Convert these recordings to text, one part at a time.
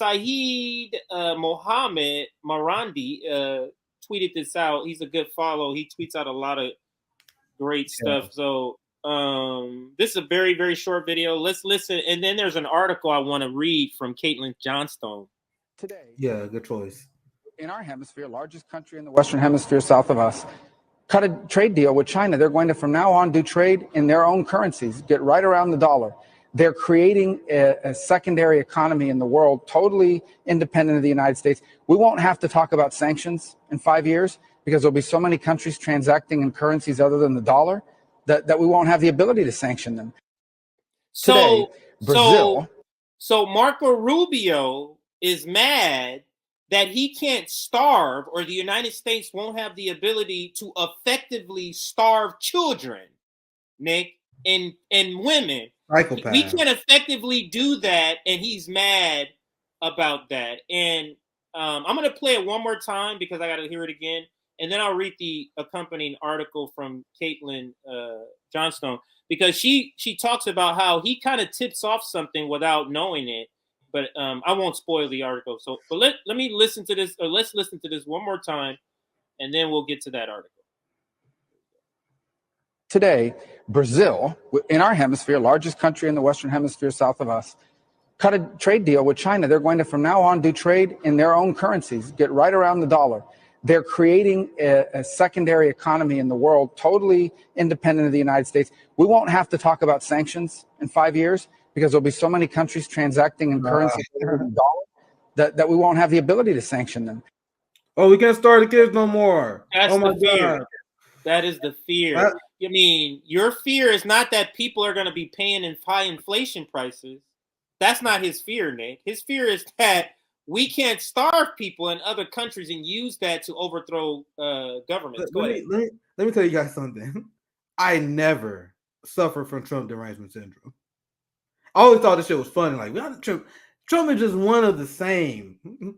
Saeed Mohammed Marandi tweeted this out. He's a good follow. He tweets out a lot of great stuff. So this is a very, very short video. Let's listen. And then there's an article I want to read from Caitlin Johnstone. Today. Yeah, good choice. In our hemisphere, largest country in the Western Hemisphere south of us, cut a trade deal with China. They're going to, from now on, do trade in their own currencies, get right around the dollar. They're creating a secondary economy in the world, totally independent of the United States. We won't have to talk about sanctions in 5 years because there'll be so many countries transacting in currencies other than the dollar that we won't have the ability to sanction them. Today, Brazil. So Marco Rubio is mad that he can't starve, or the United States won't have the ability to effectively starve children, Nick, and women. Psychopath. We can't effectively do that, and he's mad about that. And I'm going to play it one more time because I got to hear it again, and then I'll read the accompanying article from Caitlin Johnstone, because she talks about how he kind of tips off something without knowing it. But I won't spoil the article. But let me listen to this, or let's listen to this one more time, and then we'll get to that article. Today, Brazil, in our hemisphere, largest country in the Western Hemisphere south of us, cut a trade deal with China. They're going to, from now on, do trade in their own currencies, get right around the dollar. They're creating a secondary economy in the world, totally independent of the United States. We won't have to talk about sanctions in 5 years because there'll be so many countries transacting in currencies other than the dollar that we won't have the ability to sanction them. Oh, we can't start the kids no more. That's my fear. God. That is the fear. I mean, your fear is not that people are going to be paying in high inflation prices. That's not his fear, Nick. His fear is that we can't starve people in other countries and use that to overthrow governments. Go ahead. Let me tell you guys something. I never suffered from Trump derangement syndrome. I always thought this shit was funny. Like, Trump is just one of the same.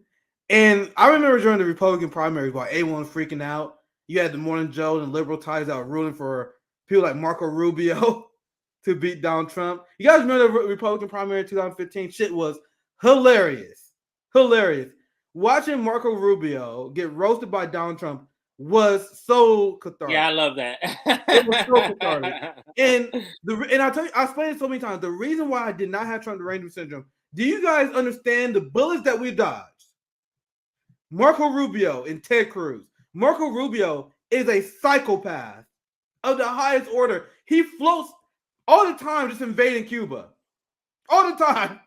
And I remember during the Republican primaries while A1 was freaking out, you had the Morning Joe and liberal ties that were rooting for people like Marco Rubio to beat Donald Trump. You guys remember the Republican primary in 2015? Shit was hilarious. Hilarious. Watching Marco Rubio get roasted by Donald Trump was so cathartic. Yeah, I love that. It was so cathartic. And I'll tell you, I explained it so many times. The reason why I did not have Trump derangement syndrome, do you guys understand the bullets that we dodged? Marco Rubio and Ted Cruz. Marco Rubio is a psychopath of the highest order. He floats all the time just invading Cuba. All the time.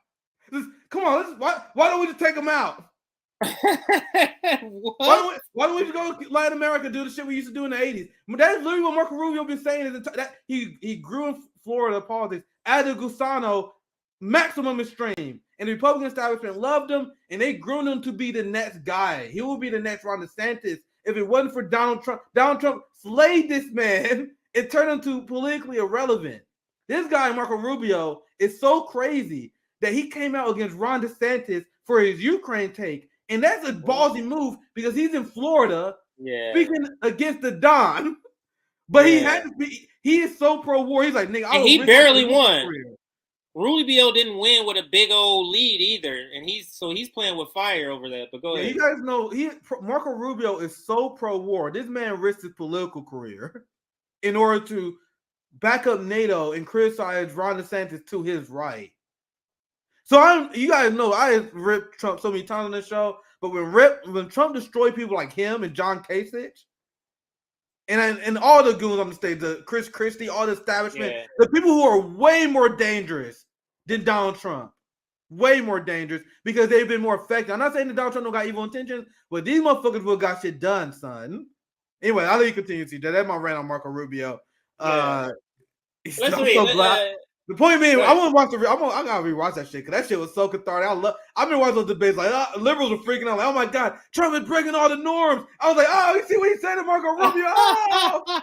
Come on, why don't we just take him out? Why don't we just go to Latin America, do the shit we used to do in the 80s? That's literally what Marco Rubio been saying. That he grew in Florida politics as a Gusano, maximum extreme. And the Republican establishment loved him, and they groomed him to be the next guy. He will be the next Ron DeSantis. If it wasn't for Donald Trump slayed this man and turned him to politically irrelevant. This guy, Marco Rubio, is so crazy that he came out against Ron DeSantis for his Ukraine take. And that's a ballsy move because he's in Florida speaking against the Don. But he is so pro-war. He's like, nigga, he barely won. Rubio didn't win with a big old lead either, and he's playing with fire over that. But go ahead. You guys know Marco Rubio is so pro-war. This man risked his political career in order to back up NATO and criticize Ron DeSantis to his right. So you guys know I ripped Trump so many times on this show, but when Trump destroyed people like him and John Kasich, and all the goons on the stage, the Chris Christie, all the establishment, the people who are way more dangerous than Donald Trump. Way more dangerous because they've been more effective. I'm not saying that Donald Trump don't got evil intentions, but these motherfuckers will got shit done, son. Anyway, I'll let you continue, CJ. That's my rant on Marco Rubio. The point being, I gotta rewatch that shit because that shit was so cathartic. I've been watching those debates like liberals are freaking out, like, oh my god, Trump is breaking all the norms. I was like, oh, you see what he said to Marco Rubio? Oh!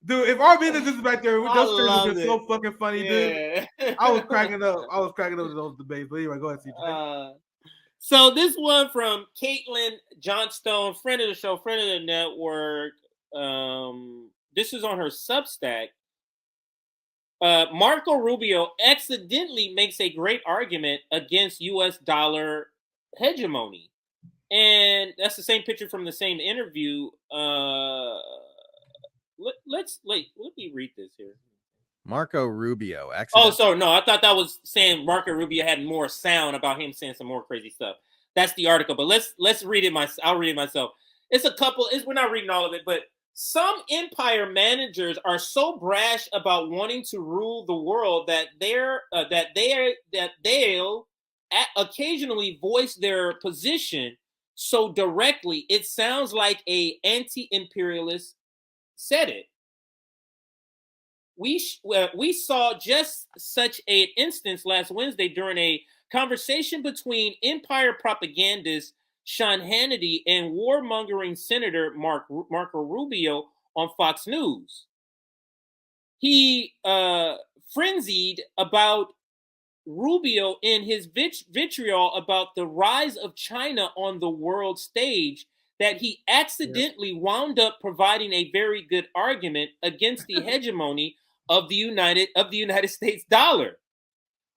Dude, if RBN is back there, those streams are so fucking funny, dude. I was cracking up. To those debates. But anyway, go ahead, CJ. So this one from Caitlin Johnstone, friend of the show, friend of the network. This is on her Substack. Marco Rubio accidentally makes a great argument against U.S. dollar hegemony. And that's the same picture from the same interview. Let me read this here. Marco Rubio. Oh, sorry, no, I thought that was saying Marco Rubio had more sound about him saying some more crazy stuff. That's the article, but let's read it. I'll read it myself. It's a couple. We're not reading all of it, but some empire managers are so brash about wanting to rule the world that they'll occasionally voice their position so directly it sounds like a anti-imperialist said it. We saw just such an instance last Wednesday during a conversation between empire propagandist Sean Hannity and warmongering Senator Marco Rubio on Fox News. He frenzied about Rubio in his vitriol about the rise of China on the world stage that he accidentally wound up providing a very good argument against the hegemony of the United States dollar.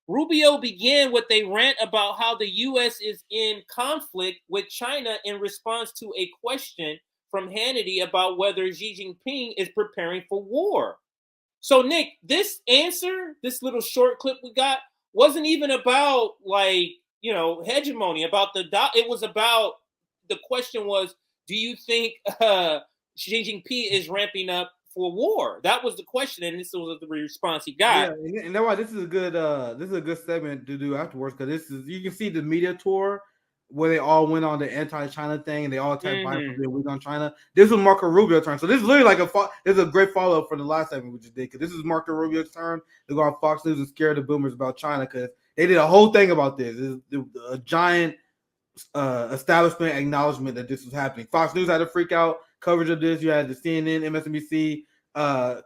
Rubio began with a rant about how the U.S. is in conflict with China in response to a question from Hannity about whether Xi Jinping is preparing for war. So, Nick, this answer, this little short clip we got, wasn't even about, hegemony, about it was about, the question was, do you think Xi Jinping is ramping up for war? That was the question, and this was the response he got. Yeah, and that's why this is a good segment to do afterwards, because you can see the media tour where they all went on the anti-China thing and they all attacked Biden for being weak on China. This was Marco Rubio's turn, so this is literally this is a great follow-up for the last segment we just did, because this is Marco Rubio's turn to go on Fox News and scare the boomers about China, because they did a whole thing about this. This is a giant establishment acknowledgement that this was happening. Fox News had a freak out coverage of this. You had the CNN, MSNBC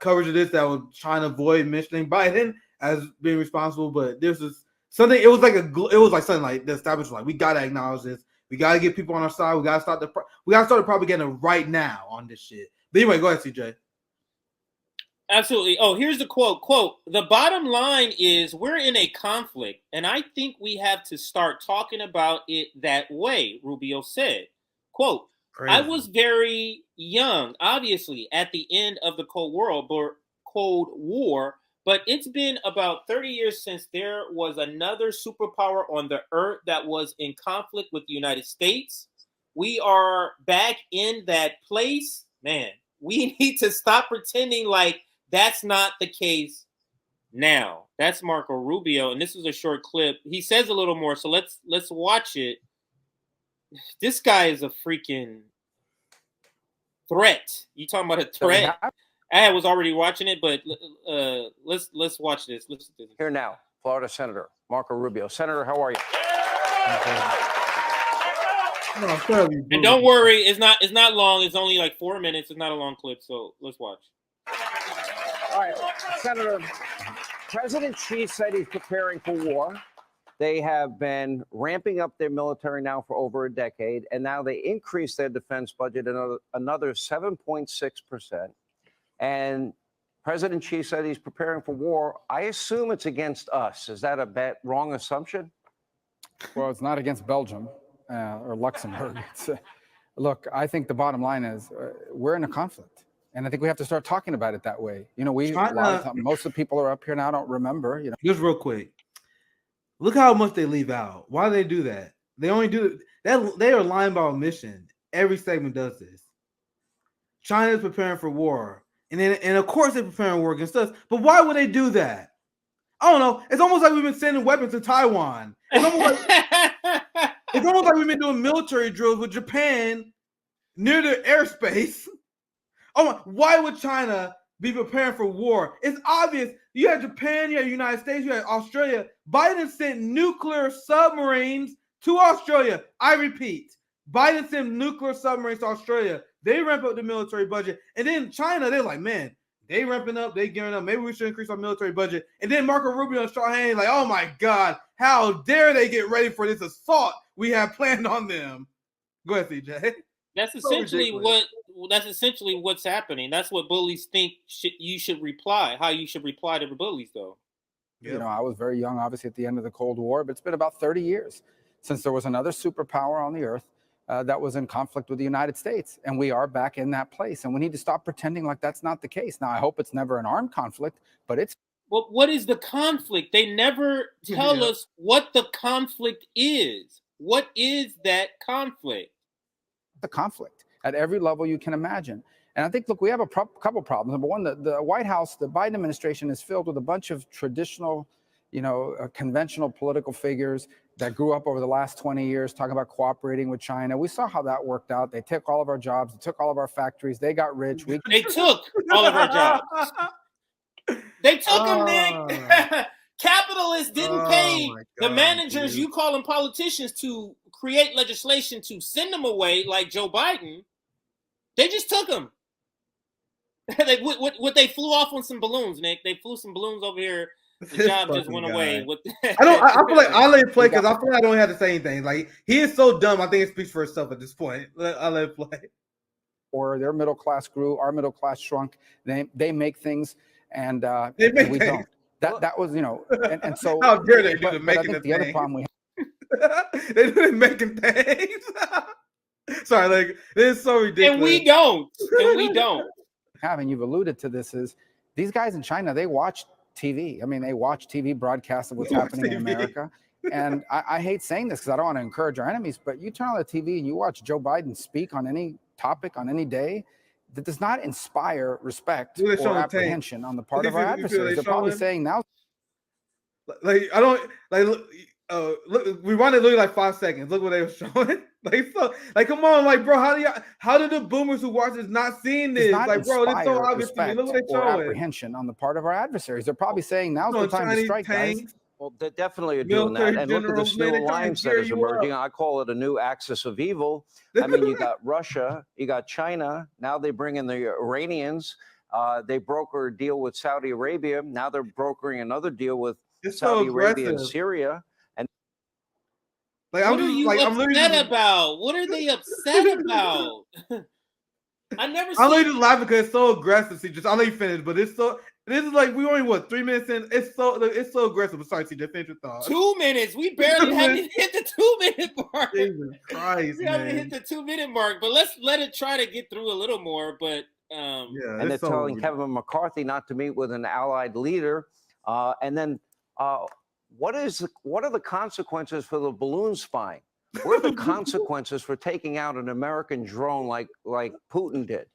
coverage of this that was trying to avoid mentioning Biden as being responsible, but this is something. It was like something like the establishment, like, we gotta acknowledge this. We gotta get people on our side. We gotta start the propaganda right now on this shit. But anyway, go ahead, CJ. Absolutely. Oh, here's the quote. Quote, the bottom line is we're in a conflict, and I think we have to start talking about it that way, Rubio said. Quote, crazy. I was very young, obviously, at the end of the Cold War, but it's been about 30 years since there was another superpower on the earth that was in conflict with the United States. We are back in that place. Man, we need to stop pretending like that's not the case now. That's Marco Rubio, and this is a short clip. He says a little more, so let's watch it. This guy is a freaking threat. You talking about a threat? I was already watching it, but let's watch this. Listen to this. Here now, Florida Senator Marco Rubio. Senator, how are you? And don't worry, it's not long. It's only like 4 minutes. It's not a long clip, so let's watch. All right, Senator, President Xi said he's preparing for war. They have been ramping up their military now for over a decade, and now they increased their defense budget another 7.6%. And President Xi said he's preparing for war. I assume it's against us. Is that a wrong assumption? Well, it's not against Belgium or Luxembourg. Look, I think the bottom line is we're in a conflict. And I think we have to start talking about it that way. You know, most of the people are up here now don't remember. Just real quick, look how much they leave out. Why do they do that? They only do that. They are lying about omission. Every segment does this. China is preparing for war, and of course they're preparing war against us. But why would they do that? I don't know. It's almost like we've been sending weapons to Taiwan. It's almost like we've been doing military drills with Japan near their airspace. Oh, why would China be preparing for war? It's obvious. You had Japan, you had the United States, you had Australia. Biden sent nuclear submarines to Australia. I repeat, Biden sent nuclear submarines to Australia. They ramp up the military budget. And then China, they're like, man, they ramping up, they gearing up. Maybe we should increase our military budget. And then Marco Rubio and Sean Hannity like, oh my God, how dare they get ready for this assault we have planned on them? Go ahead, CJ. That's essentially that's essentially what's happening. That's what bullies think you should reply. How you should reply to the bullies, though. You know, I was very young, obviously, at the end of the Cold War, but it's been about 30 years since there was another superpower on the earth that was in conflict with the United States. And we are back in that place. And we need to stop pretending like that's not the case. Now, I hope it's never an armed conflict, but it's. Well, what is the conflict? They never tell us what the conflict is. What is that conflict? The conflict at every level you can imagine. And I think, look, we have a couple problems. Number one, the White House, the Biden administration is filled with a bunch of traditional, conventional political figures that grew up over the last 20 years talking about cooperating with China. We saw how that worked out. They took all of our jobs. They took all of our factories. They got rich. They took all of our jobs. They took them, Nick. Capitalists didn't pay the managers, you call them politicians, to create legislation to send them away like Joe Biden. They just took them. They flew off on some balloons, Nick. They flew some balloons over here. The job just went away. I feel like I'll let it play because I feel like I don't have to say anything. Like, he is so dumb. I think it speaks for itself at this point. I'll let it play. Or their middle class grew, our middle class shrunk. They make things, and we don't. That was, and so. How dare they do the making I think the other problem we have. They do the making things. Sorry, like, this is so ridiculous. And we don't. And you've alluded to this, is these guys in China, they watch TV. I mean, they watch TV broadcasts of what's happening in America. And I hate saying this because I don't want to encourage our enemies, but you turn on the TV and you watch Joe Biden speak on any topic on any day, that does not inspire respect or apprehension on the part of our adversaries. They're probably saying now. Like, I don't, like, look, we wanted literally like 5 seconds. Look what they were showing. Like, come on, like, bro, how did the boomers who watch this not seeing this? Like, bro, it's so obvious to me. Look what they showing. Apprehension on the part of our adversaries. They're probably saying now's the time to strike, guys. Well, they definitely are doing that. And look at this new alliance that is emerging. I call it a new axis of evil. I mean, you got Russia, you got China. Now they bring in the Iranians. They broker a deal with Saudi Arabia. Now they're brokering another deal with Saudi Arabia and Syria. And like, what are you upset about? What are they upset about? I'm literally just laughing because it's so aggressive. I'll let you finish, but it's so. This is like, we only 3 minutes in. It's so aggressive. Sorry, CJ, finish your thoughts. 2 minutes. We barely haven't hit the 2 minute mark. Jesus Christ, we haven't hit the 2 minute mark, but let's let it try to get through a little more. But and they're telling Kevin McCarthy not to meet with an allied leader. And then what are the consequences for the balloon spying? What are the consequences for taking out an American drone like Putin did?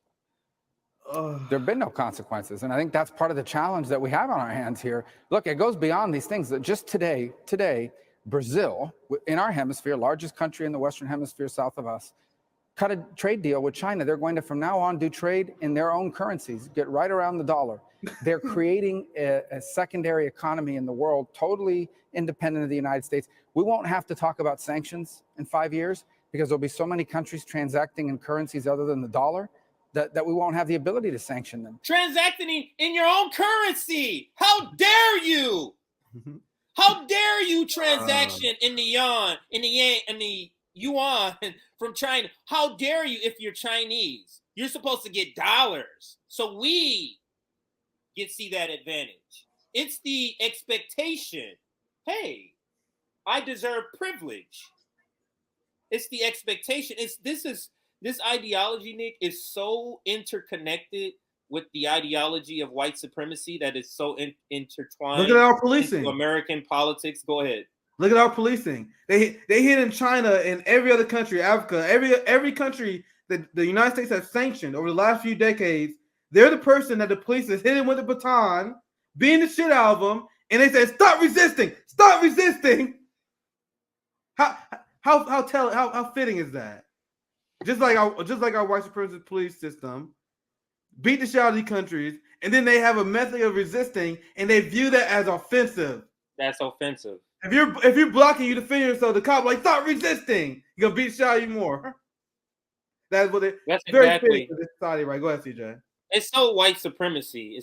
There have been no consequences. And I think that's part of the challenge that we have on our hands here. Look, it goes beyond these things. That just today, Brazil, in our hemisphere, largest country in the Western Hemisphere south of us, cut a trade deal with China. They're going to, from now on, do trade in their own currencies, get right around the dollar. They're creating a secondary economy in the world, totally independent of the United States. We won't have to talk about sanctions in 5 years because there'll be so many countries transacting in currencies other than the dollar that we won't have the ability to sanction them. Transacting in your own currency. How dare you? How dare you transaction in the yuan from China? How dare you if you're Chinese? You're supposed to get dollars. So we see that advantage. It's the expectation. Hey, I deserve privilege. It's the expectation. This ideology, Nick, is so interconnected with the ideology of white supremacy that is so intertwined. Look at our policing. American politics. Go ahead. Look at our policing. They hit in China and every other country, Africa, every country that the United States has sanctioned over the last few decades. They're the person that the police is hitting with a baton, beating the shit out of them, and they say, "Stop resisting! Stop resisting!" How fitting is that? Just like our white supremacist police system, beat the shit out of these countries, and then they have a method of resisting, and they view that as offensive. That's offensive. If you're blocking, you defend yourself. The cop like, "Stop resisting!" You're gonna beat the shit out of you more. That's what it. That's very exactly fitting for this society, right? Go ahead, CJ. It's so white supremacy.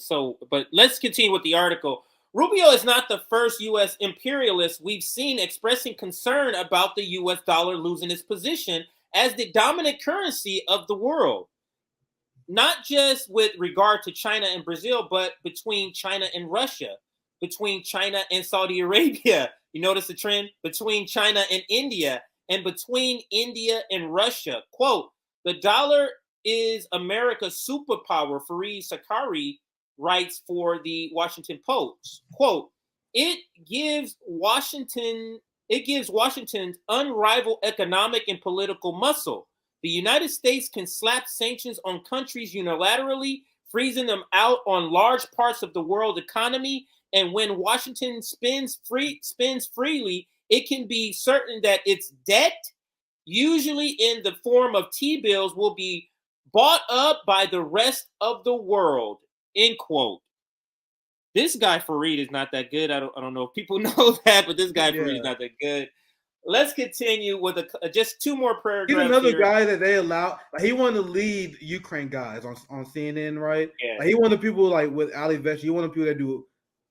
But let's continue with the article. Rubio is not the first U.S. imperialist we've seen expressing concern about the U.S. dollar losing its position as the dominant currency of the world. not just with regard to China and Brazil, but between China and Russia, between China and Saudi Arabia. You notice the trend? Between China and India, and between India and Russia. Quote, the dollar is America's superpower, Fareed Sakari writes for the Washington Post. Quote, it gives Washington's unrivaled economic and political muscle. The United States can slap sanctions on countries unilaterally, freezing them out on large parts of the world economy. And when Washington spends freely, it can be certain that its debt, usually in the form of T-bills, will be bought up by the rest of the world. End quote. This guy Fareed is not that good. I don't know if people know that, but this guy Fareed is not that good. Let's continue with just two more paragraphs. He's another here. guy that they allow. Like, he one of the lead Ukraine guys on CNN, right? Yeah. Like, he one of the people like with Ali Vesh. He one of the people that do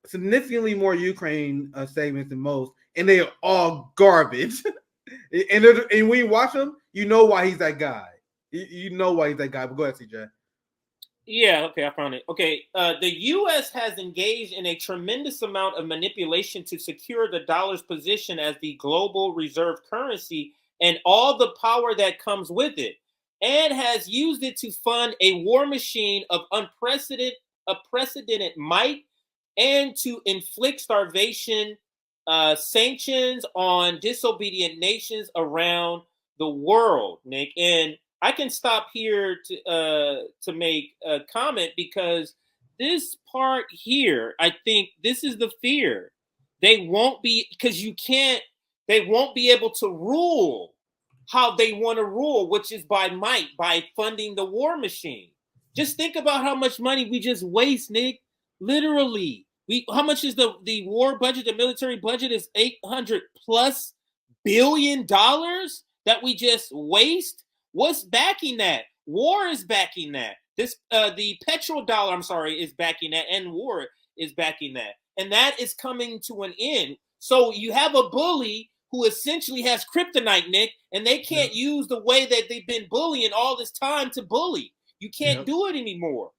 significantly more Ukraine segments than most, and they are all garbage. and when you watch him, you know why he's that guy. You know why he's that guy. But go ahead, CJ. Yeah, okay, I found it. Okay, the U.S. has engaged in a tremendous amount of manipulation to secure the dollar's position as the global reserve currency and all the power that comes with it, and has used it to fund a war machine of unprecedented might and to inflict starvation sanctions on disobedient nations around the world, Nick. And I can stop here to make a comment, because this part here, I think this is the fear. They won't be, because they won't be able to rule how they want to rule, which is by might, by funding the war machine. Just think about how much money we just waste, Nick. Literally. How much is the war budget? The military budget is $800+ billion that we just waste. What's backing that? War is backing that. The petrodollar, I'm sorry, is backing that, and war is backing that. And that is coming to an end. So you have a bully who essentially has kryptonite, Nick, and they can't use the way that they've been bullying all this time to bully. You can't do it anymore.